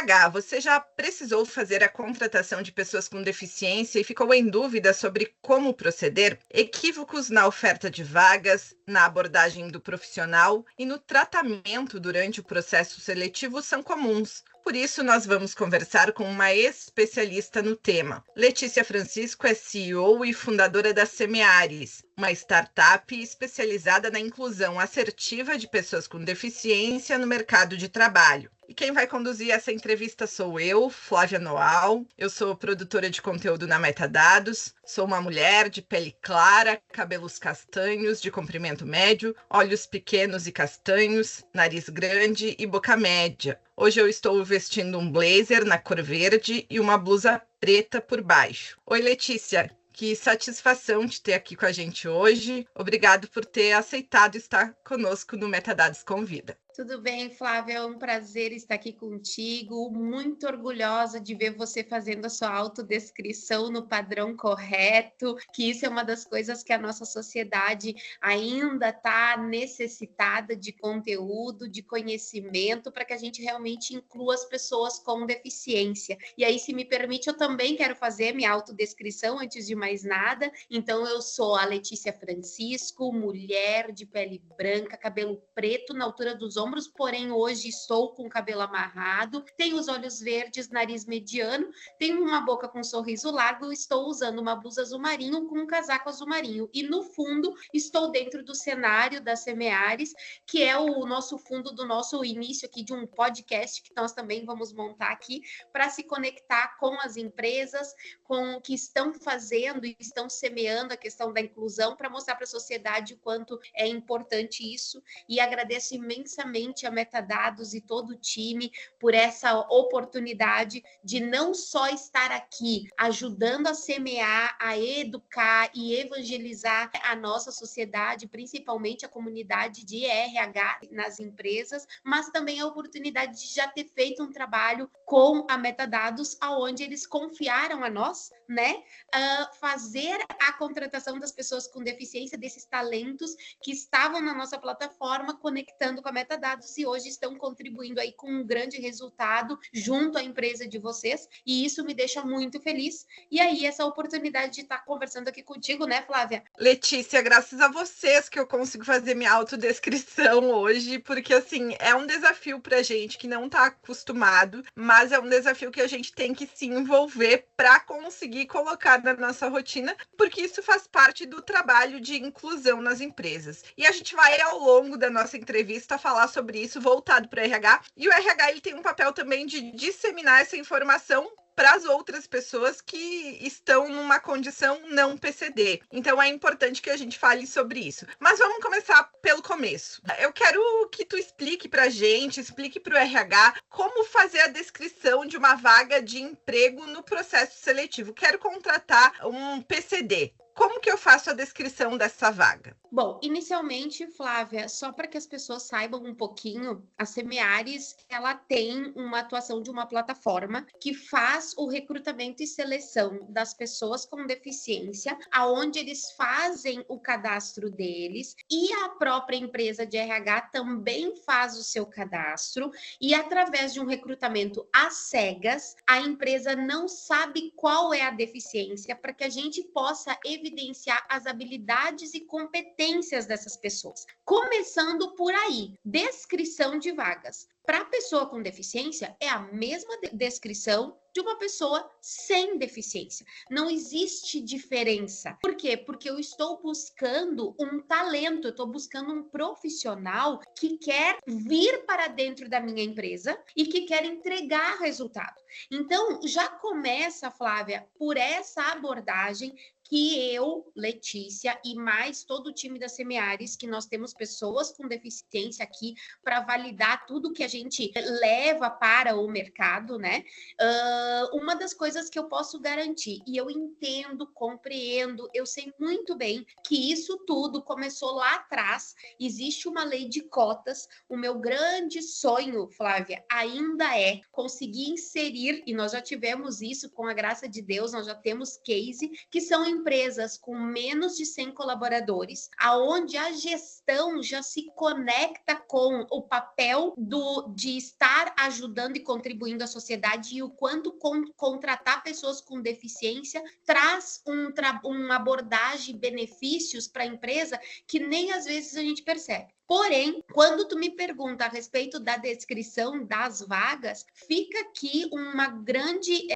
RH, você já precisou fazer a contratação de pessoas com deficiência e ficou em dúvida sobre como proceder? Equívocos na oferta de vagas, na abordagem do profissional e no tratamento durante o processo seletivo são comuns. Por isso, nós vamos conversar com uma especialista no tema. Letícia Francisco é CEO e fundadora da Semeares, uma startup especializada na inclusão assertiva de pessoas com deficiência no mercado de trabalho. E quem vai conduzir essa entrevista sou eu, Flávia Noal. Eu sou produtora de conteúdo na Metadados, sou uma mulher de pele clara, cabelos castanhos de comprimento médio, olhos pequenos e castanhos, nariz grande e boca média. Hoje eu estou vestindo um blazer na cor verde e uma blusa preta por baixo. Oi, Letícia. Que satisfação de ter aqui com a gente hoje. Obrigado por ter aceitado estar conosco no Metadados Convida. Tudo bem, Flávia? É um prazer estar aqui contigo. Muito orgulhosa de ver você fazendo a sua autodescrição no padrão correto, que isso é uma das coisas que a nossa sociedade ainda está necessitada de conteúdo, de conhecimento, para que a gente realmente inclua as pessoas com deficiência. E aí, se me permite, eu também quero fazer minha autodescrição antes de mais nada. Então, eu sou a Letícia Francisco, mulher de pele branca, cabelo preto na altura dos ombros, porém hoje estou com o cabelo amarrado, tenho os olhos verdes, nariz mediano, tenho uma boca com um sorriso largo, estou usando uma blusa azul marinho com um casaco azul marinho e no fundo estou dentro do cenário da Semeares, que é o nosso fundo do nosso início aqui de um podcast que nós também vamos montar aqui para se conectar com as empresas, com o que estão fazendo e estão semeando a questão da inclusão para mostrar para a sociedade o quanto é importante isso e agradeço imensamente a Metadados e todo o time por essa oportunidade de não só estar aqui ajudando a semear, a educar e evangelizar a nossa sociedade, principalmente a comunidade de RH nas empresas, mas também a oportunidade de já ter feito um trabalho com a Metadados, aonde eles confiaram a nós, né? Fazer a contratação das pessoas com deficiência, desses talentos que estavam na nossa plataforma, conectando com a Metadados e hoje estão contribuindo aí com um grande resultado junto à empresa de vocês, e isso me deixa muito feliz. E aí, essa oportunidade de estar conversando aqui contigo, né, Flávia? Letícia, graças a vocês que eu consigo fazer minha autodescrição hoje, porque, assim, é um desafio pra gente que não tá acostumado, mas é um desafio que a gente tem que se envolver para conseguir colocar na nossa rotina, porque isso faz parte do trabalho de inclusão nas empresas. E a gente vai, ao longo da nossa entrevista, falar sobre isso voltado para o RH, e o RH ele tem um papel também de disseminar essa informação para as outras pessoas que estão numa condição não PCD. Então é importante que a gente fale sobre isso. Mas vamos começar pelo começo. Eu quero que tu explique para a gente, explique para o RH como fazer a descrição de uma vaga de emprego no processo seletivo. Quero contratar um PCD. Como que eu faço a descrição dessa vaga? Bom, inicialmente, Flávia, só para que as pessoas saibam um pouquinho, a Semeares, ela tem uma atuação de uma plataforma que faz o recrutamento e seleção das pessoas com deficiência, aonde eles fazem o cadastro deles e a própria empresa de RH também faz o seu cadastro e através de um recrutamento às cegas, a empresa não sabe qual é a deficiência para que a gente possa evidenciar as habilidades e competências dessas pessoas. Começando por aí, descrição de vagas. Para a pessoa com deficiência, é a mesma descrição de uma pessoa sem deficiência. Não existe diferença. Por quê? Porque eu estou buscando um talento, eu estou buscando um profissional que quer vir para dentro da minha empresa e que quer entregar resultado. Então, já começa, Flávia, por essa abordagem que eu, Letícia, e mais todo o time da Semeares, que nós temos pessoas com deficiência aqui para validar tudo que a gente leva para o mercado, né? Uma das coisas que eu posso garantir, e eu entendo, compreendo, eu sei muito bem que isso tudo começou lá atrás, existe uma lei de cotas, o meu grande sonho, Flávia, ainda é conseguir inserir, e nós já tivemos isso com a graça de Deus, nós já temos case, que são empresas com menos de 100 colaboradores, aonde a gestão já se conecta com o papel de estar ajudando e contribuindo à sociedade, e o quanto contratar pessoas com deficiência traz uma abordagem, benefícios para a empresa que nem às vezes a gente percebe. Porém, quando tu me pergunta a respeito da descrição das vagas, fica aqui uma grande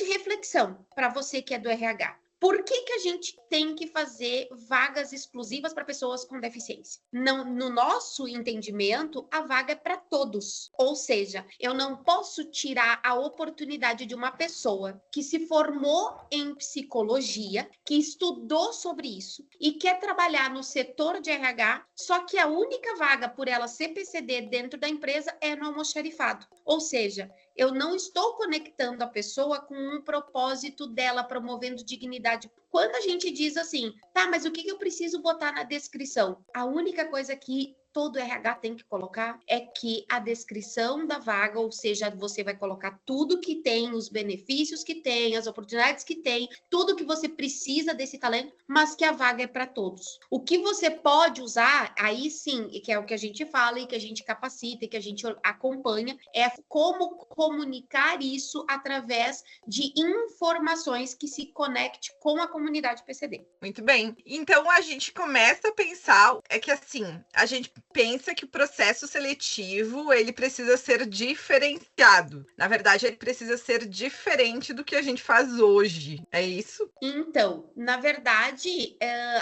reflexão para você que é do RH. Por que a gente tem que fazer vagas exclusivas para pessoas com deficiência? Não, no nosso entendimento, a vaga é para todos. Ou seja, eu não posso tirar a oportunidade de uma pessoa que se formou em psicologia, que estudou sobre isso e quer trabalhar no setor de RH, só que a única vaga por ela ser PCD dentro da empresa é no almoxarifado. Ou seja, eu não estou conectando a pessoa com um propósito dela, promovendo dignidade. Quando a gente diz assim, tá, mas o que eu preciso botar na descrição? A única coisa que todo RH tem que colocar é que a descrição da vaga, ou seja, você vai colocar tudo que tem, os benefícios que tem, as oportunidades que tem, tudo que você precisa desse talento, mas que a vaga é para todos. O que você pode usar, aí sim, que é o que a gente fala e que a gente capacita e que a gente acompanha, é como comunicar isso através de informações que se conecte com a comunidade PCD. Muito bem. Então a gente começa a pensar, é que assim, a gente pensa que o processo seletivo, ele precisa ser diferenciado. Na verdade, ele precisa ser diferente do que a gente faz hoje. É isso? Então, na verdade,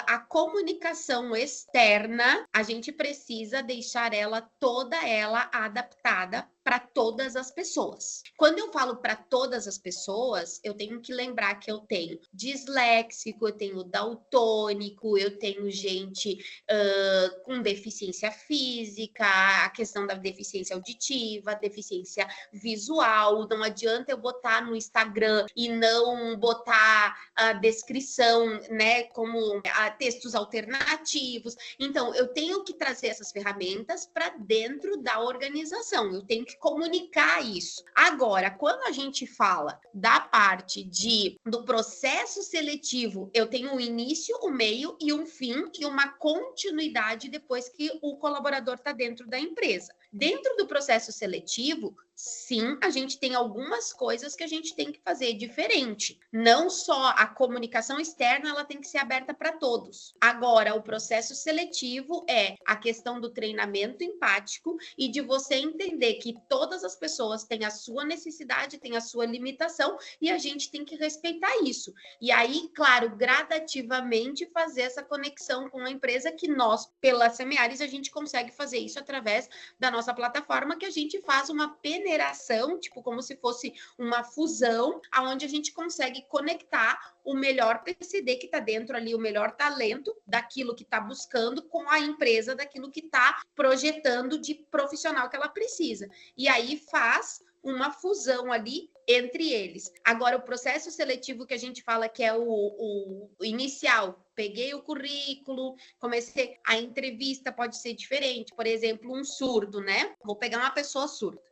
a comunicação externa, a gente precisa deixar toda ela adaptada para todas as pessoas. Quando eu falo para todas as pessoas, eu tenho que lembrar que eu tenho disléxico, eu tenho daltônico, eu tenho gente com deficiência física, a questão da deficiência auditiva, deficiência visual. Não adianta eu botar no Instagram e não botar a descrição, né, como textos alternativos. Então, eu tenho que trazer essas ferramentas para dentro da organização. Eu tenho que comunicar isso. Agora, quando a gente fala da parte do processo seletivo, eu tenho um início, um meio e um fim e uma continuidade depois que o colaborador está dentro da empresa. Dentro do processo seletivo, sim, a gente tem algumas coisas que a gente tem que fazer diferente. Não só a comunicação externa, ela tem que ser aberta para todos. Agora, o processo seletivo é a questão do treinamento empático e de você entender que todas as pessoas têm a sua necessidade, têm a sua limitação e a gente tem que respeitar isso. E aí, claro, gradativamente fazer essa conexão com a empresa que nós, pela Semeares, a gente consegue fazer isso através da nossa plataforma, que a gente faz uma peneiração, tipo como se fosse uma fusão, aonde a gente consegue conectar o melhor PCD que está dentro ali, o melhor talento daquilo que está buscando com a empresa, daquilo que está projetando de profissional que ela precisa. E aí faz uma fusão ali entre eles. Agora, o processo seletivo que a gente fala que é o inicial, peguei o currículo, comecei, a entrevista pode ser diferente, por exemplo, um surdo, né? Vou pegar uma pessoa surda.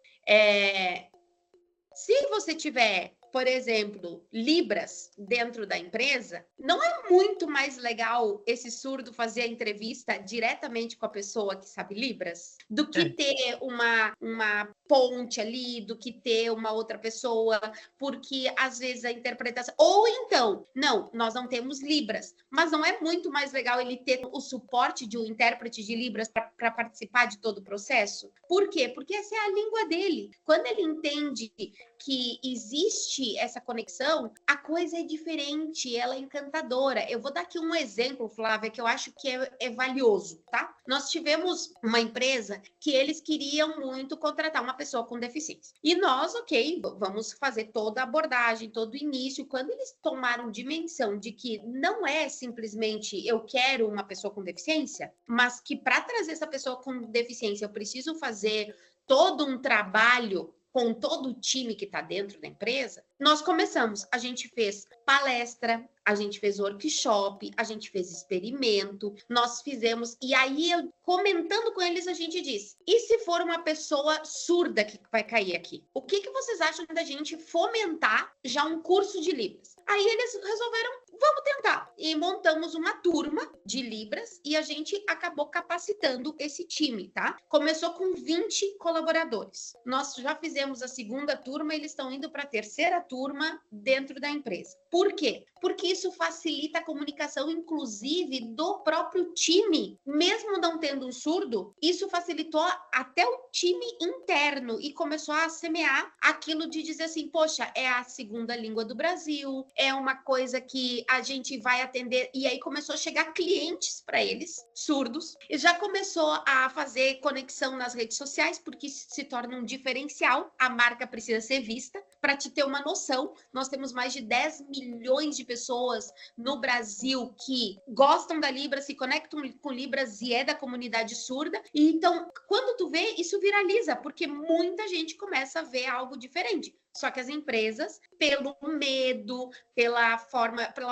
Se você tiver, por exemplo, Libras dentro da empresa, não é muito mais legal esse surdo fazer a entrevista diretamente com a pessoa que sabe Libras? Do que ter uma ponte ali, do que ter uma outra pessoa, porque às vezes a interpretação... Ou então, não, nós não temos Libras, mas não é muito mais legal ele ter o suporte de um intérprete de Libras para participar de todo o processo? Por quê? Porque essa é a língua dele. Quando ele entende que existe essa conexão, a coisa é diferente, ela é encantadora. Eu vou dar aqui um exemplo, Flávia, que eu acho que é valioso, tá? Nós tivemos uma empresa que eles queriam muito contratar uma pessoa com deficiência. E nós, ok, vamos fazer toda a abordagem, todo o início. Quando eles tomaram dimensão de que não é simplesmente eu quero uma pessoa com deficiência, mas que para trazer essa pessoa com deficiência eu preciso fazer todo um trabalho com todo o time que está dentro da empresa, nós começamos. A gente fez palestra, a gente fez workshop, a gente fez experimento, nós fizemos... E aí, comentando com eles, a gente disse, e se for uma pessoa surda que vai cair aqui? O que vocês acham da gente fomentar já um curso de Libras? Aí eles resolveram vamos tentar. E montamos uma turma de Libras e a gente acabou capacitando esse time, tá? Começou com 20 colaboradores. Nós já fizemos a segunda turma, eles estão indo para a terceira turma dentro da empresa. Por quê? Porque isso facilita a comunicação, inclusive, do próprio time. Mesmo não tendo um surdo, isso facilitou até o time interno e começou a semear aquilo de dizer assim, poxa, é a segunda língua do Brasil, é uma coisa que a gente vai atender. E aí começou a chegar clientes para eles, surdos, e já começou a fazer conexão nas redes sociais, porque isso se torna um diferencial, a marca precisa ser vista. Para te ter uma noção, nós temos mais de 10 milhões de pessoas no Brasil que gostam da Libras, se conectam com Libras e é da comunidade surda. E então, quando tu vê, isso viraliza, porque muita gente começa a ver algo diferente. Só que as empresas, pelo medo, pela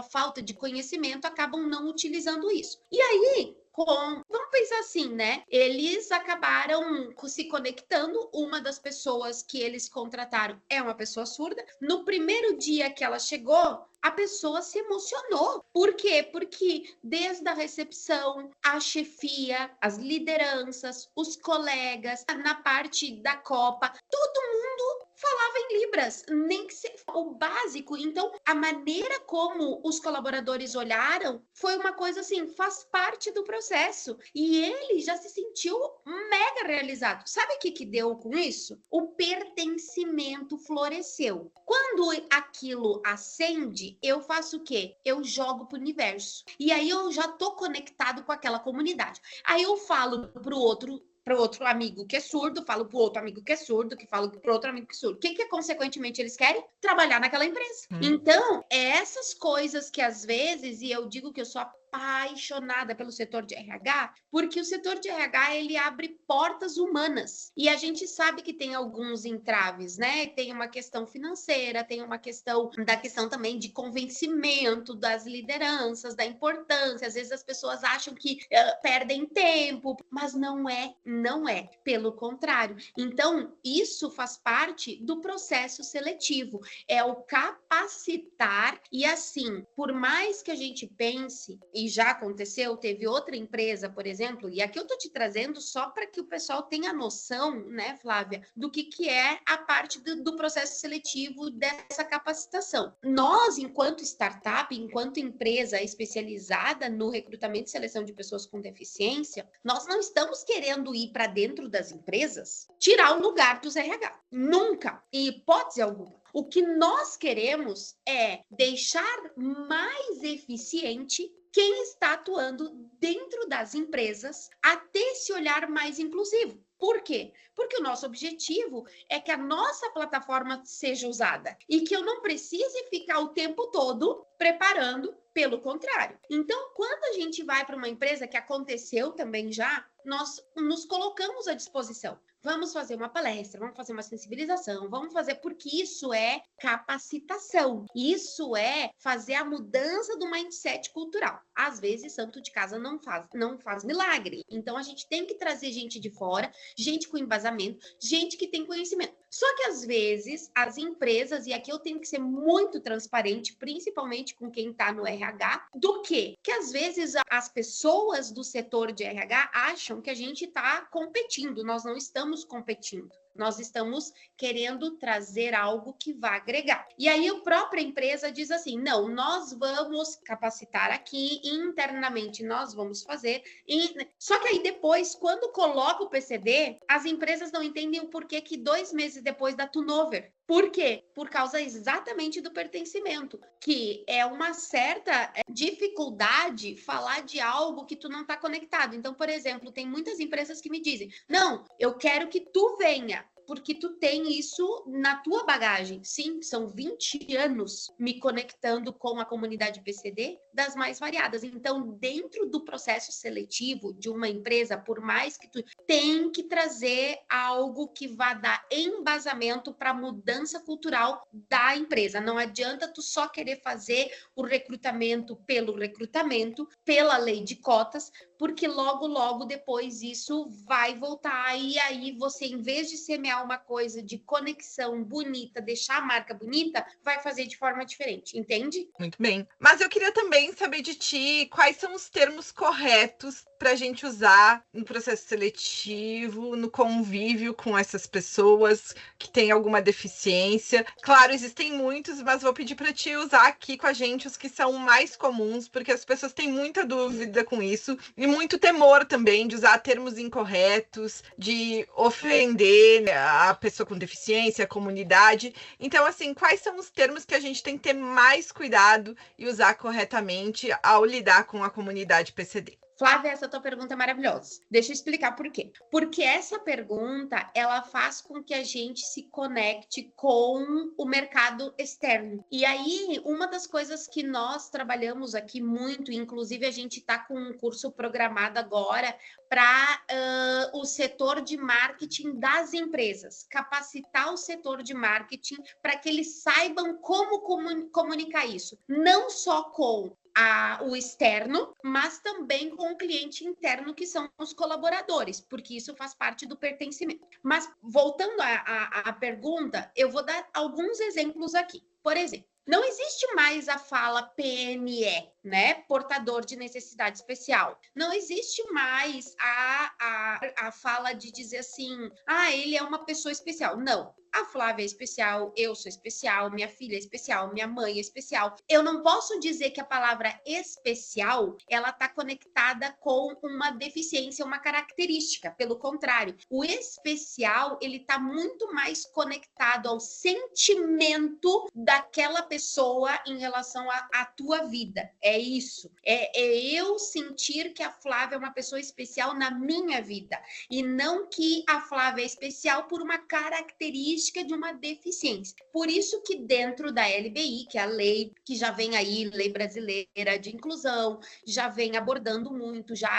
falta de conhecimento, acabam não utilizando isso. E aí, vamos pensar assim, né? Eles acabaram se conectando. Uma das pessoas que eles contrataram é uma pessoa surda. No primeiro dia que ela chegou, a pessoa se emocionou. Por quê? Porque desde a recepção, a chefia, as lideranças, os colegas, na parte da Copa, todo mundo falava em Libras, nem que seja o básico. Então, a maneira como os colaboradores olharam foi uma coisa assim, faz parte do processo. E ele já se sentiu mega realizado. Sabe o que deu com isso? O pertencimento floresceu. Quando aquilo acende, eu faço o quê? Eu jogo pro universo. E aí eu já tô conectado com aquela comunidade. Aí eu falo pro outro amigo que é surdo, falo pro outro amigo que é surdo, que falo pro outro amigo que é surdo. O que consequentemente eles querem? Trabalhar naquela empresa. Então, é essas coisas que às vezes, e eu digo que eu sou apaixonada pelo setor de RH, porque o setor de RH, ele abre portas humanas. E a gente sabe que tem alguns entraves, né? Tem uma questão financeira, tem uma questão também de convencimento das lideranças, da importância. Às vezes as pessoas acham que perdem tempo, mas não é. Pelo contrário. Então, isso faz parte do processo seletivo. É o capacitar e assim, por mais que a gente pense, e já aconteceu, teve outra empresa, por exemplo, e aqui eu tô te trazendo só para que o pessoal tenha noção, né, Flávia, do que é a parte do processo seletivo dessa capacitação. Nós, enquanto startup, enquanto empresa especializada no recrutamento e seleção de pessoas com deficiência, nós não estamos querendo ir para dentro das empresas tirar o lugar dos RH. Nunca, em hipótese alguma. O que nós queremos é deixar mais eficiente quem está atuando dentro das empresas a ter esse olhar mais inclusivo. Por quê? Porque o nosso objetivo é que a nossa plataforma seja usada e que eu não precise ficar o tempo todo preparando, pelo contrário. Então, quando a gente vai para uma empresa, que aconteceu também já, nós nos colocamos à disposição. Vamos fazer uma palestra, vamos fazer uma sensibilização, vamos fazer, porque isso é capacitação. Isso é fazer a mudança do mindset cultural. Às vezes, santo de casa não faz milagre. Então, a gente tem que trazer gente de fora, gente com embasamento, gente que tem conhecimento. Só que, às vezes, as empresas, e aqui eu tenho que ser muito transparente, principalmente com quem está no RH, do quê? Que, às vezes, as pessoas do setor de RH acham que a gente está competindo. Nós não estamos competindo. Nós estamos querendo trazer algo que vá agregar. E aí a própria empresa diz assim, não, nós vamos capacitar aqui, internamente nós vamos fazer. Só que aí depois, quando coloca o PCD, as empresas não entendem o porquê que 2 meses depois dá turnover. Por quê? Por causa exatamente do pertencimento, que é uma certa dificuldade falar de algo que tu não está conectado. Então, por exemplo, tem muitas empresas que me dizem, não, eu quero que tu venha, porque tu tem isso na tua bagagem. Sim, são 20 anos me conectando com a comunidade PCD das mais variadas. Então, dentro do processo seletivo de uma empresa, por mais que tu tem que trazer algo que vá dar embasamento para a mudança cultural da empresa. Não adianta tu só querer fazer o recrutamento, pela lei de cotas, porque logo depois isso vai voltar, e aí você, em vez de semear uma coisa de conexão bonita, deixar a marca bonita, vai fazer de forma diferente, entende? Muito bem. Mas eu queria também saber de ti quais são os termos corretos para a gente usar no processo seletivo, no convívio com essas pessoas que têm alguma deficiência. Claro, existem muitos, mas vou pedir para ti usar aqui com a gente os que são mais comuns, porque as pessoas têm muita dúvida com isso e muito temor também de usar termos incorretos, de ofender a pessoa com deficiência, a comunidade. Então, assim, quais são os termos que a gente tem que ter mais cuidado e usar corretamente ao lidar com a comunidade PCD? Flávia, essa tua pergunta é maravilhosa. Deixa eu explicar por quê. Porque essa pergunta, ela faz com que a gente se conecte com o mercado externo. E aí, uma das coisas que nós trabalhamos aqui muito, inclusive a gente está com um curso programado agora para o setor de marketing das empresas, capacitar o setor de marketing para que eles saibam como comunicar isso, não só com o externo, mas também com o cliente interno, que são os colaboradores, porque isso faz parte do pertencimento. Mas, voltando à pergunta, eu vou dar alguns exemplos aqui. Por exemplo, não existe mais a fala PNE, né? Portador de necessidade especial. Não existe mais a fala de dizer assim, ele é uma pessoa especial. Não. A Flávia é especial, eu sou especial, minha filha é especial, minha mãe é especial. Eu não posso dizer que a palavra especial, ela está conectada com uma deficiência, uma característica. Pelo contrário, o especial, ele está muito mais conectado ao sentimento daquela pessoa em relação à tua vida. É isso. É eu sentir que a Flávia é uma pessoa especial na minha vida. E não que a Flávia é especial por uma característica de uma deficiência. Por isso que dentro da LBI, que é a lei que já vem aí, Lei Brasileira de Inclusão, já vem abordando muito, já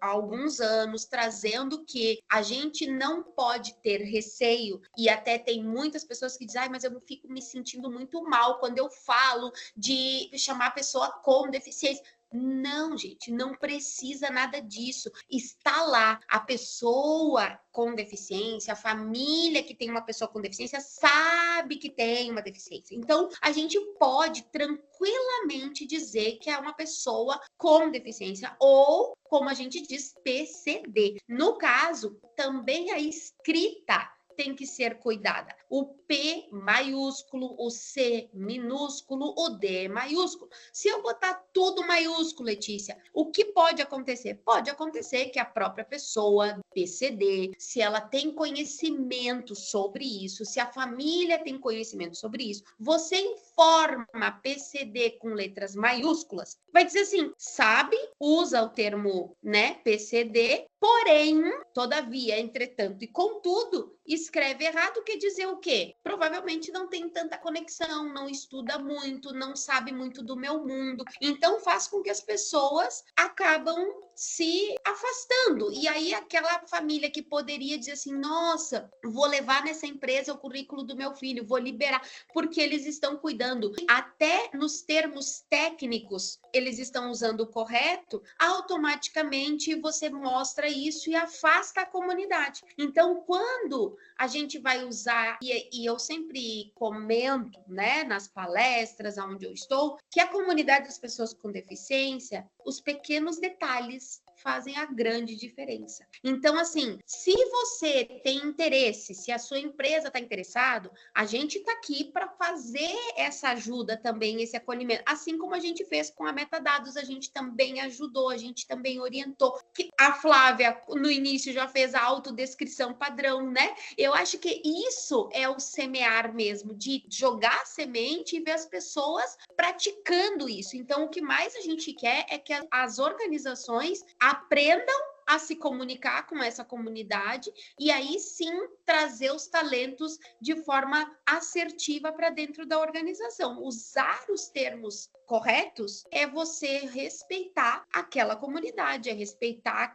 há alguns anos, trazendo que a gente não pode ter receio, e até tem muitas pessoas que dizem, mas eu fico me sentindo muito mal quando eu falo de chamar a pessoa com deficiência. Não, gente, não precisa nada disso. Está lá a pessoa com deficiência, a família que tem uma pessoa com deficiência sabe que tem uma deficiência. Então, a gente pode tranquilamente dizer que é uma pessoa com deficiência ou, como a gente diz, PCD. No caso, também a escrita tem que ser cuidada. O P maiúsculo, o C minúsculo, o D maiúsculo. Se eu botar tudo maiúsculo, Letícia, o que pode acontecer? Pode acontecer que a própria pessoa, PCD, se ela tem conhecimento sobre isso, se a família tem conhecimento sobre isso, você informa PCD com letras maiúsculas, vai dizer assim, sabe, usa o termo, né, PCD, porém, todavia, entretanto e contudo, escreve errado, quer dizer o quê? Provavelmente não tem tanta conexão, não estuda muito, não sabe muito do meu mundo. Então, faz com que as pessoas acabam se afastando. E aí, aquela família que poderia dizer assim, nossa, vou levar nessa empresa o currículo do meu filho, vou liberar, porque eles estão cuidando. Até nos termos técnicos, eles estão usando o correto, automaticamente você mostra isso e afasta a comunidade. Então, quando a gente vai usar, e eu sempre comento, né, nas palestras onde eu estou, que a comunidade das pessoas com deficiência, os pequenos detalhes fazem a grande diferença. Então, assim, se você tem interesse, se a sua empresa está interessado, a gente está aqui para fazer essa ajuda também, esse acolhimento. Assim como a gente fez com a Metadados, a gente também ajudou, a gente também orientou. A Flávia, no início, já fez a autodescrição padrão, né? Eu acho que isso é o semear mesmo, de jogar a semente e ver as pessoas praticando isso. Então, o que mais a gente quer é que as organizações aprendam a se comunicar com essa comunidade e aí sim trazer os talentos de forma assertiva para dentro da organização. Usar os termos corretos é você respeitar aquela comunidade, é respeitar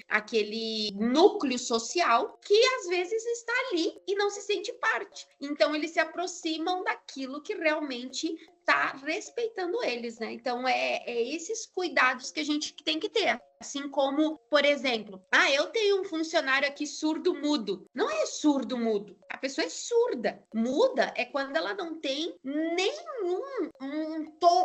aquele núcleo social que às vezes está ali e não se sente parte. Então eles se aproximam daquilo que realmente está respeitando eles, né? Então, é esses cuidados que a gente tem que ter. Assim como, por exemplo, eu tenho um funcionário aqui surdo-mudo. Não é surdo-mudo, a pessoa é surda. Muda é quando ela não tem nenhum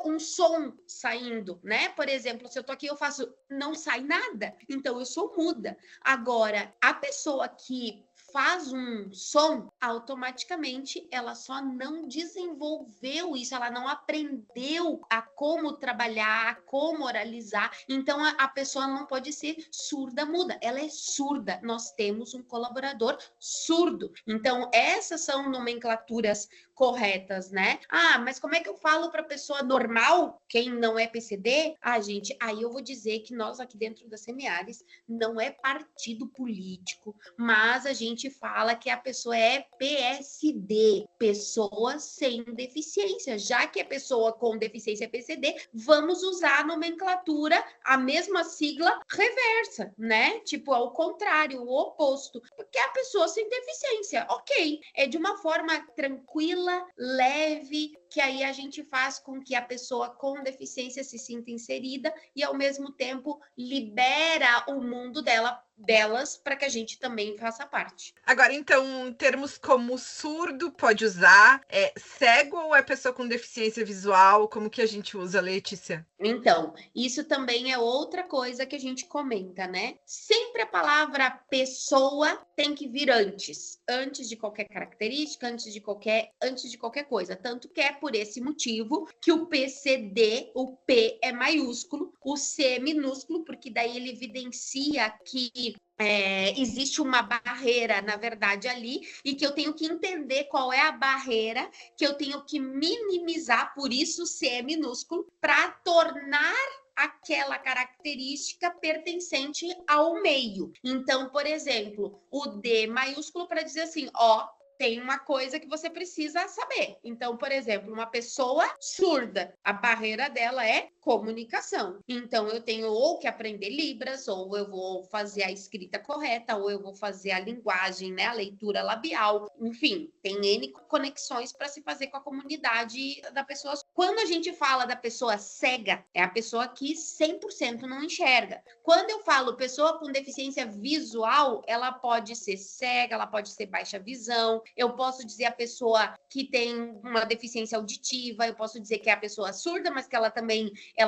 um som saindo, né? Por exemplo, se eu tô aqui, eu faço, não sai nada. Então, eu sou muda. Agora, a pessoa que faz um som, automaticamente ela só não desenvolveu isso, ela não aprendeu a como trabalhar, a como oralizar. Então a pessoa não pode ser surda muda, ela é surda. Nós temos um colaborador surdo. Então essas são nomenclaturas corretas, né? Mas como é que eu falo para pessoa normal, quem não é PCD? Gente, aí eu vou dizer que nós aqui dentro da Semeares não é partido político, mas a gente fala que a pessoa é PSD, pessoa sem deficiência. Já que é pessoa com deficiência é PCD, vamos usar a nomenclatura, a mesma sigla reversa, né? Tipo, ao contrário, o oposto. Porque é a pessoa sem deficiência, ok. É de uma forma tranquila, leve, que aí a gente faz com que a pessoa com deficiência se sinta inserida e, ao mesmo tempo, libera o mundo delas para que a gente também faça parte. Agora, então, termos como surdo pode usar, cego ou é pessoa com deficiência visual? Como que a gente usa, Letícia? Então, isso também é outra coisa que a gente comenta, né? Sempre a palavra pessoa tem que vir antes de qualquer característica, antes de qualquer coisa. Tanto que é por esse motivo que o PCD, o P é maiúsculo, o C é minúsculo, porque daí ele evidencia que existe uma barreira, na verdade, ali, e que eu tenho que entender qual é a barreira que eu tenho que minimizar, por isso C é minúsculo, para tornar aquela característica pertencente ao meio. Então, por exemplo, o D maiúsculo para dizer assim, tem uma coisa que você precisa saber. Então, por exemplo, uma pessoa surda, a barreira dela é comunicação. Então, eu tenho ou que aprender Libras, ou eu vou fazer a escrita correta, ou eu vou fazer a linguagem, né, a leitura labial. Enfim, tem N conexões para se fazer com a comunidade da pessoa. Quando a gente fala da pessoa cega, é a pessoa que 100% não enxerga. Quando eu falo pessoa com deficiência visual, ela pode ser cega, ela pode ser baixa visão, eu posso dizer a pessoa que tem uma deficiência auditiva, eu posso dizer que é a pessoa surda, mas que ela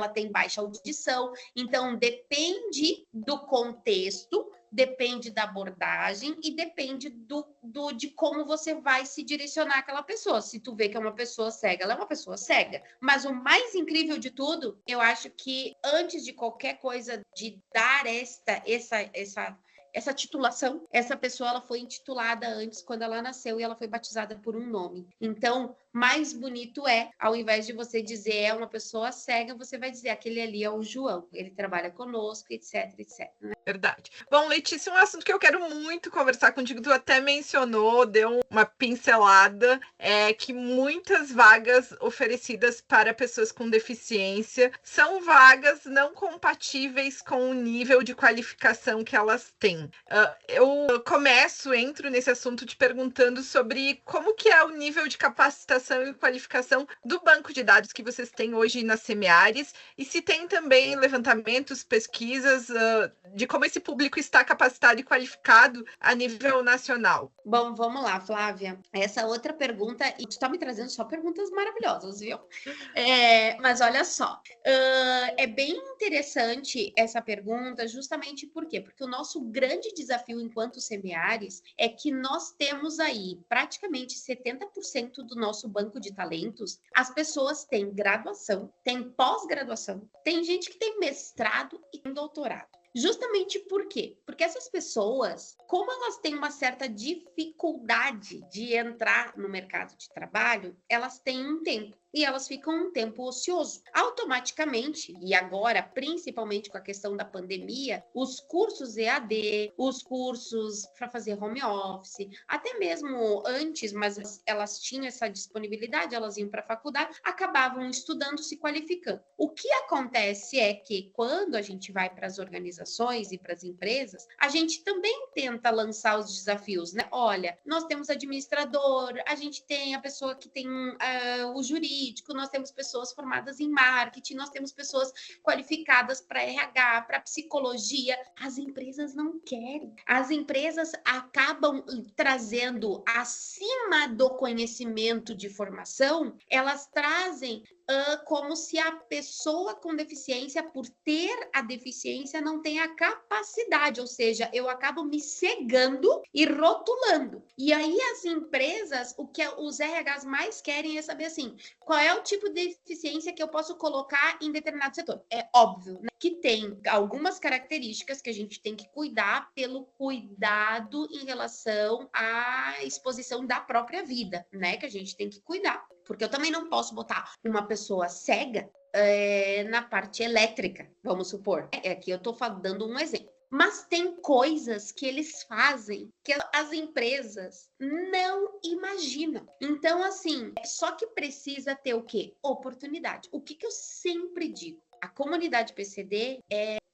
tem baixa audição. Então, depende do contexto, depende da abordagem e depende de como você vai se direcionar àquela pessoa. Se tu vê que é uma pessoa cega, ela é uma pessoa cega. Mas o mais incrível de tudo, eu acho que antes de qualquer coisa, de dar essa titulação, essa pessoa ela foi intitulada antes quando ela nasceu e ela foi batizada por um nome. Então, mais bonito ao invés de você dizer é uma pessoa cega, você vai dizer aquele ali é o João, ele trabalha conosco, etc, etc. Né? Verdade. Bom, Letícia, um assunto que eu quero muito conversar contigo, tu até mencionou, deu uma pincelada, que muitas vagas oferecidas para pessoas com deficiência são vagas não compatíveis com o nível de qualificação que elas têm. Eu entro nesse assunto te perguntando sobre como que é o nível de capacitação e qualificação do banco de dados que vocês têm hoje na Semeares e se tem também levantamentos, pesquisas de como esse público está capacitado e qualificado a nível nacional. Bom, vamos lá, Flávia. Essa outra pergunta, e tu está me trazendo só perguntas maravilhosas, viu? Mas olha só, é bem interessante essa pergunta, justamente por quê? Porque o nosso grande desafio enquanto Semeares é que nós temos aí praticamente 70% do nosso banco de talentos, as pessoas têm graduação, têm pós-graduação, tem gente que tem mestrado e tem doutorado. Justamente por quê? Porque essas pessoas, como elas têm uma certa dificuldade de entrar no mercado de trabalho, elas têm um tempo. E elas ficam um tempo ocioso. Automaticamente, e agora, principalmente com a questão da pandemia, os cursos EAD, os cursos para fazer home office, até mesmo antes, mas elas tinham essa disponibilidade, elas iam para a faculdade, acabavam estudando, se qualificando. O que acontece é que quando a gente vai para as organizações e para as empresas, a gente também tenta lançar os desafios, né? Olha, nós temos administrador, a gente tem a pessoa que tem o jurídico, jurídico, nós temos pessoas formadas em marketing, nós temos pessoas qualificadas para RH, para psicologia. As empresas não querem. As empresas acabam trazendo, acima do conhecimento de formação, elas trazem como se a pessoa com deficiência, por ter a deficiência, não tenha capacidade, ou seja, eu acabo me cegando e rotulando. E aí as empresas, o que os RHs mais querem é saber assim, qual é o tipo de deficiência que eu posso colocar em determinado setor. É óbvio, né, que tem algumas características que a gente tem que cuidar pelo cuidado em relação à exposição da própria vida, né, que a gente tem que cuidar. Porque eu também não posso botar uma pessoa cega na parte elétrica, vamos supor. Aqui eu estou dando um exemplo. Mas tem coisas que eles fazem que as empresas não imaginam. Então, assim, só que precisa ter o quê? Oportunidade. O que eu sempre digo? A comunidade PCD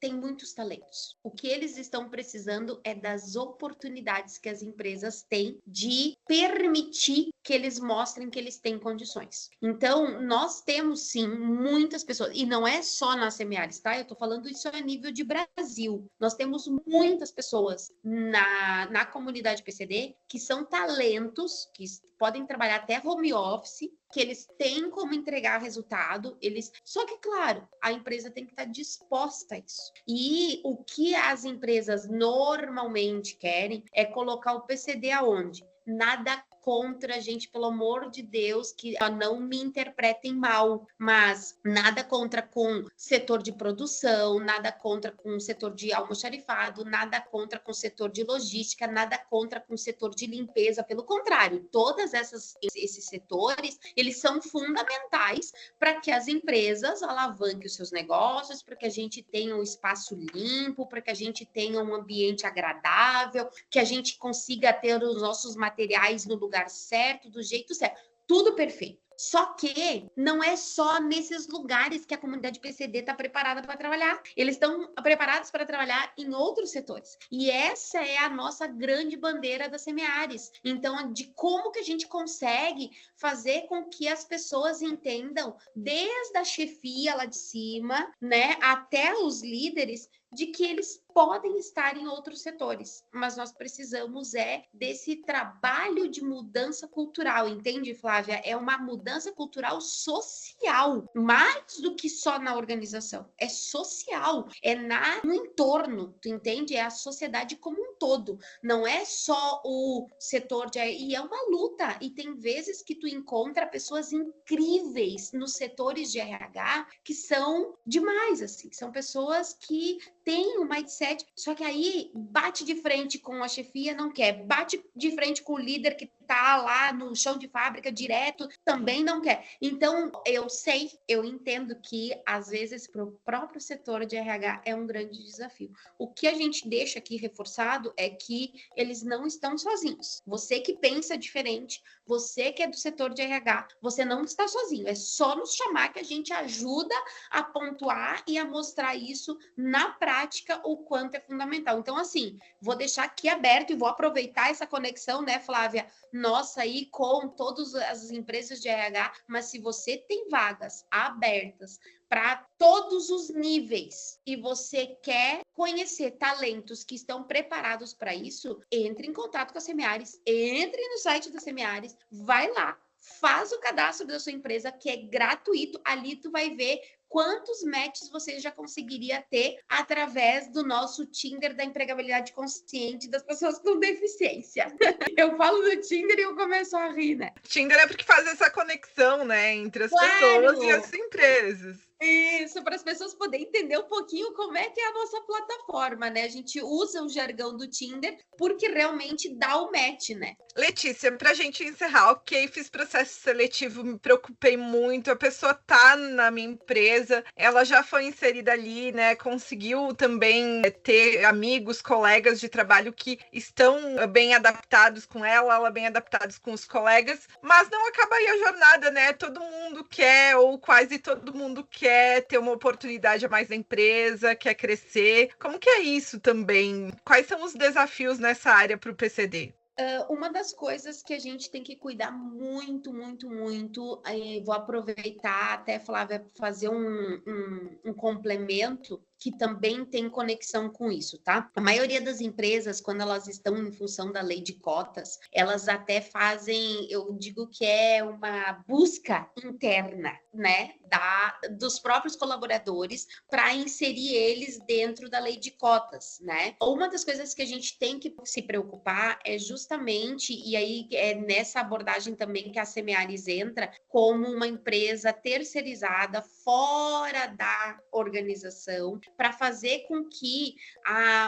tem muitos talentos. O que eles estão precisando é das oportunidades que as empresas têm de permitir que eles mostrem que eles têm condições. Então, nós temos, sim, muitas pessoas, e não é só na Semeares, tá? Eu tô falando isso a nível de Brasil. Nós temos muitas pessoas na comunidade PCD que são talentos, que podem trabalhar até home office, que eles têm como entregar resultado, só que, claro, a empresa tem que estar disposta a isso. E o que as empresas normalmente querem é colocar o PCD aonde? Nada contra, gente, pelo amor de Deus, que não me interpretem mal, mas nada contra com setor de produção, nada contra com o setor de almoxarifado, nada contra com o setor de logística, nada contra com o setor de limpeza, pelo contrário, todos esses setores, eles são fundamentais para que as empresas alavanquem os seus negócios, para que a gente tenha um espaço limpo, para que a gente tenha um ambiente agradável, que a gente consiga ter os nossos materiais no lugar certo, do jeito certo, tudo perfeito. Só que não é só nesses lugares que a comunidade PCD está preparada para trabalhar. Eles estão preparados para trabalhar em outros setores. E essa é a nossa grande bandeira da Semeares. Então, de como que a gente consegue fazer com que as pessoas entendam, desde a chefia lá de cima, né, até os líderes, de que eles podem estar em outros setores, mas nós precisamos desse trabalho de mudança cultural, entende, Flávia? É uma mudança cultural social, mais do que só na organização, é social, no entorno, tu entende? É a sociedade como um todo, não é só o setor e é uma luta, e tem vezes que tu encontra pessoas incríveis nos setores de RH que são demais, assim, são pessoas que tem um mindset, só que aí bate de frente com a chefia, não quer. Bate de frente com o líder que tá lá no chão de fábrica direto, também não quer. Então, eu entendo que, às vezes, para o próprio setor de RH é um grande desafio. O que a gente deixa aqui reforçado é que eles não estão sozinhos. Você que pensa diferente, você que é do setor de RH, você não está sozinho. É só nos chamar que a gente ajuda a pontuar e a mostrar isso na prática, o quanto é fundamental. Então, assim, vou deixar aqui aberto e vou aproveitar essa conexão, né, Flávia, nossa aí com todas as empresas de RH, mas se você tem vagas abertas para todos os níveis e você quer conhecer talentos que estão preparados para isso, entre em contato com a Semeares, entre no site da Semeares, vai lá, faz o cadastro da sua empresa, que é gratuito, ali tu vai ver quantos matches você já conseguiria ter através do nosso Tinder da empregabilidade consciente das pessoas com deficiência. Eu falo do Tinder e eu começo a rir, né? Tinder é porque faz essa conexão, né, entre as pessoas e as empresas. Isso, para as pessoas poderem entender um pouquinho como é que é a nossa plataforma, né? A gente usa o jargão do Tinder porque realmente dá o match, né? Letícia, pra gente encerrar, ok, fiz processo seletivo, me preocupei muito, a pessoa tá na minha empresa, ela já foi inserida ali, né, conseguiu também ter amigos, colegas de trabalho que estão bem adaptados com ela bem adaptados com os colegas, mas não acaba aí a jornada, né, todo mundo quer, ou quase todo mundo quer ter uma oportunidade a mais na empresa, quer crescer, como que é isso também? Quais são os desafios nessa área para o PCD? Uma das coisas que a gente tem que cuidar muito, muito, muito, vou aproveitar até, Flávia, fazer um complemento que também tem conexão com isso, tá? A maioria das empresas, quando elas estão em função da lei de cotas, elas até fazem, eu digo que é uma busca interna, né, dos próprios colaboradores para inserir eles dentro da lei de cotas, né? Uma das coisas que a gente tem que se preocupar é justamente, e aí é nessa abordagem também que a Semeares entra, como uma empresa terceirizada fora da organização, para fazer com que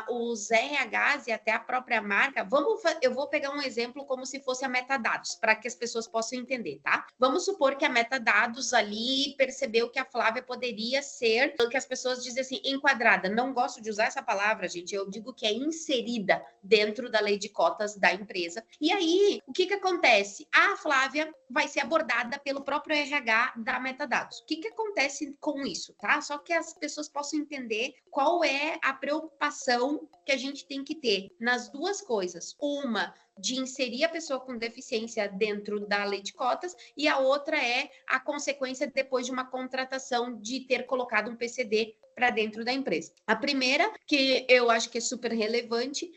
os RHs e até a própria marca, eu vou pegar um exemplo como se fosse a Metadados, para que as pessoas possam entender, tá? Vamos supor que a Metadados ali percebeu que a Flávia poderia ser, que as pessoas dizem assim, enquadrada. Não gosto de usar essa palavra, gente, eu digo que é inserida dentro da lei de cotas da empresa. E aí, o que acontece? A Flávia vai ser abordada pelo próprio RH da Metadados. O que acontece com isso, tá? Só que as pessoas possam entender qual é a preocupação que a gente tem que ter nas duas coisas. Uma, de inserir a pessoa com deficiência dentro da lei de cotas, e a outra é a consequência depois de uma contratação de ter colocado um PCD para dentro da empresa. A primeira, que eu acho que é super relevante,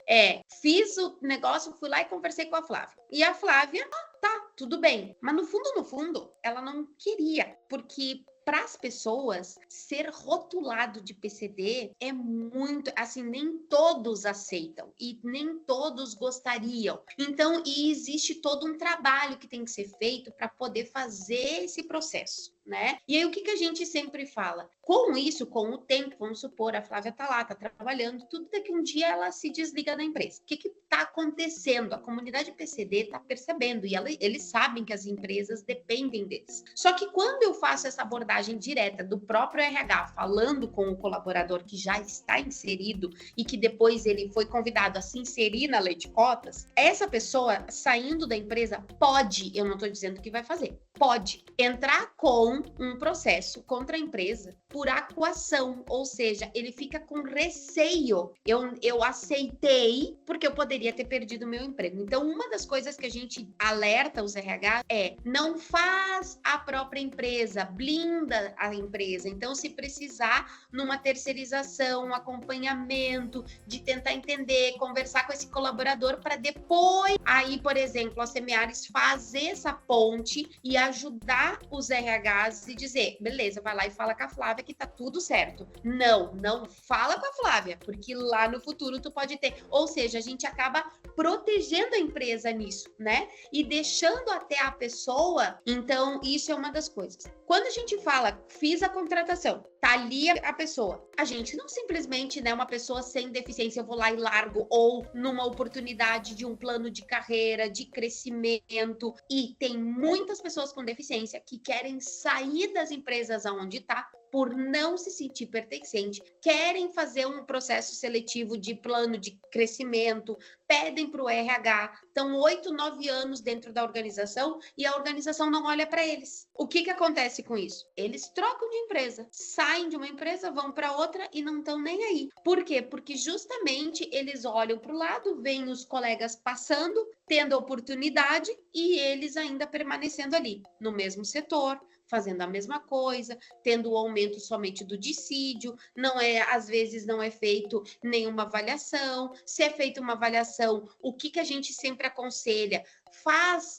fiz o negócio, fui lá e conversei com a Flávia. E a Flávia, tá, tudo bem. Mas no fundo, ela não queria, porque para as pessoas, ser rotulado de PCD é muito, assim, nem todos aceitam e nem todos gostariam. Então, e existe todo um trabalho que tem que ser feito para poder fazer esse processo, né? E aí, o que a gente sempre fala? Com isso, com o tempo, vamos supor, a Flávia tá lá, tá trabalhando, tudo daqui um dia ela se desliga da empresa. O que tá acontecendo? A comunidade PCD tá percebendo e eles sabem que as empresas dependem deles. Só que quando eu faço essa abordagem direta do próprio RH, falando com o colaborador que já está inserido e que depois ele foi convidado a se inserir na lei de cotas, essa pessoa saindo da empresa pode, eu não estou dizendo que vai fazer, pode entrar com um processo contra a empresa por acuação, ou seja, ele fica com receio. Eu aceitei porque eu poderia ter perdido o meu emprego. Então, uma das coisas que a gente alerta os RH é não faz a própria empresa, blinda a empresa. Então, se precisar numa terceirização, um acompanhamento, de tentar entender, conversar com esse colaborador para depois, aí, por exemplo, a Semeares fazer essa ponte e ajudar os RHs e dizer, beleza, vai lá e fala com a Flávia que tá tudo certo. Não fala com a Flávia, porque lá no futuro tu pode ter. Ou seja, a gente acaba protegendo a empresa nisso, né? E deixando até a pessoa. Então, isso é uma das coisas. Quando a gente fala, fiz a contratação, tá ali a pessoa. A gente não simplesmente, né, uma pessoa sem deficiência, eu vou lá e largo, ou numa oportunidade de um plano de carreira, de crescimento. E tem muitas pessoas com deficiência que querem sair das empresas aonde tá, por não se sentir pertencente, querem fazer um processo seletivo de plano de crescimento, pedem para o RH, estão 8, 9 anos dentro da organização e a organização não olha para eles. O que acontece com isso? Eles trocam de empresa, saem de uma empresa, vão para outra e não estão nem aí. Por quê? Porque justamente eles olham para o lado, veem os colegas passando, tendo a oportunidade e eles ainda permanecendo ali, no mesmo setor, fazendo a mesma coisa, tendo o aumento somente do dissídio, às vezes não é feito nenhuma avaliação. Se é feita uma avaliação, o que a gente sempre aconselha?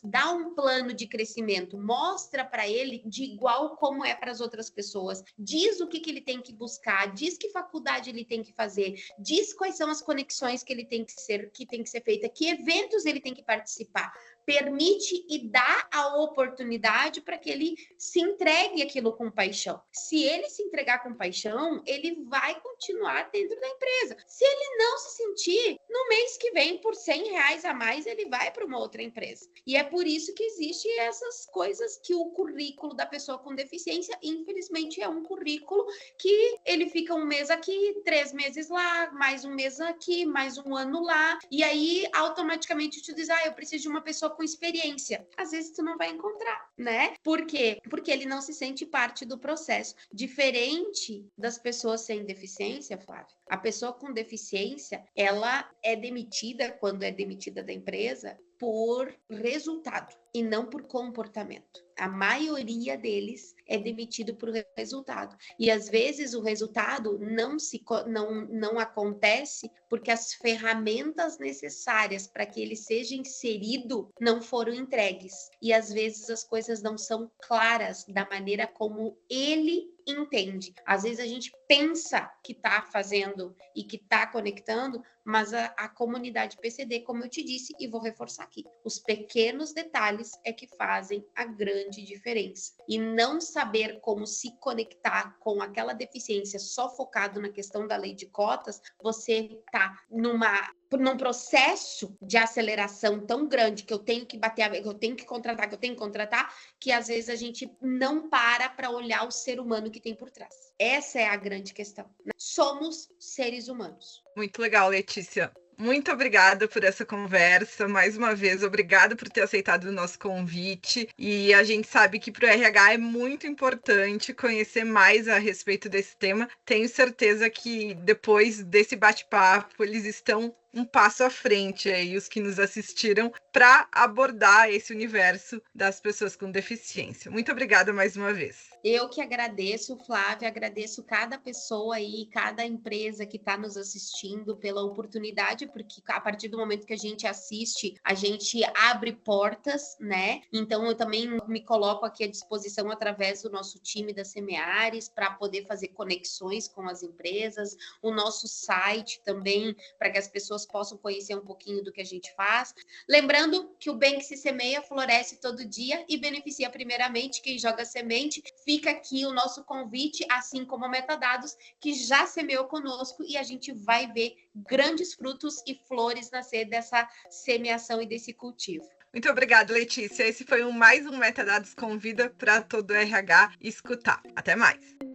Dá um plano de crescimento, mostra para ele de igual como é para as outras pessoas, diz o que ele tem que buscar, diz que faculdade ele tem que fazer, diz quais são as conexões que ele tem que ser feita, que eventos ele tem que participar, permite e dá a oportunidade para que ele se entregue aquilo com paixão. Se ele se entregar com paixão, ele vai continuar dentro da empresa. Se ele não se sentir, no mês que vem, por R$100 a mais, ele vai para uma outra empresa. empresa. E é por isso que existem essas coisas que o currículo da pessoa com deficiência, infelizmente, é um currículo que ele fica um mês aqui, 3 meses lá, mais um mês aqui, mais um ano lá, e aí automaticamente te diz, eu preciso de uma pessoa com experiência. Às vezes tu não vai encontrar, né? Por quê? Porque ele não se sente parte do processo. Diferente das pessoas sem deficiência, Flávia, a pessoa com deficiência, ela é demitida, quando é demitida da empresa, por resultado e não por comportamento. A maioria deles é demitido por resultado. E às vezes o resultado não acontece porque as ferramentas necessárias para que ele seja inserido não foram entregues. E às vezes as coisas não são claras da maneira como ele entende. Às vezes a gente pensa que está fazendo e que está conectando, mas a comunidade PCD, como eu te disse, e vou reforçar aqui, os pequenos detalhes é que fazem a grande diferença. E não saber como se conectar com aquela deficiência só focado na questão da lei de cotas, você está num processo de aceleração tão grande que eu tenho que bater, que eu tenho que contratar, que às vezes a gente não para olhar o ser humano que tem por trás. Essa é a grande questão. Somos seres humanos. Muito legal, Letícia. Muito obrigada por essa conversa. Mais uma vez, obrigada por ter aceitado o nosso convite. E a gente sabe que para o RH é muito importante conhecer mais a respeito desse tema. Tenho certeza que depois desse bate-papo, eles estão um passo à frente aí, os que nos assistiram, para abordar esse universo das pessoas com deficiência. Muito obrigada mais uma vez. Eu que agradeço, Flávia, agradeço cada pessoa aí, cada empresa que está nos assistindo pela oportunidade, porque a partir do momento que a gente assiste, a gente abre portas, né? Então, eu também me coloco aqui à disposição através do nosso time da Semeares para poder fazer conexões com as empresas, o nosso site também, para que as pessoas possam conhecer um pouquinho do que a gente faz. Lembrando que o bem que se semeia floresce todo dia e beneficia primeiramente quem joga semente. Fica aqui o nosso convite, assim como a Metadados, que já semeou conosco e a gente vai ver grandes frutos e flores nascer dessa semeação e desse cultivo. Muito obrigada, Letícia. Esse foi mais um Metadados Convida para todo o RH escutar. Até mais.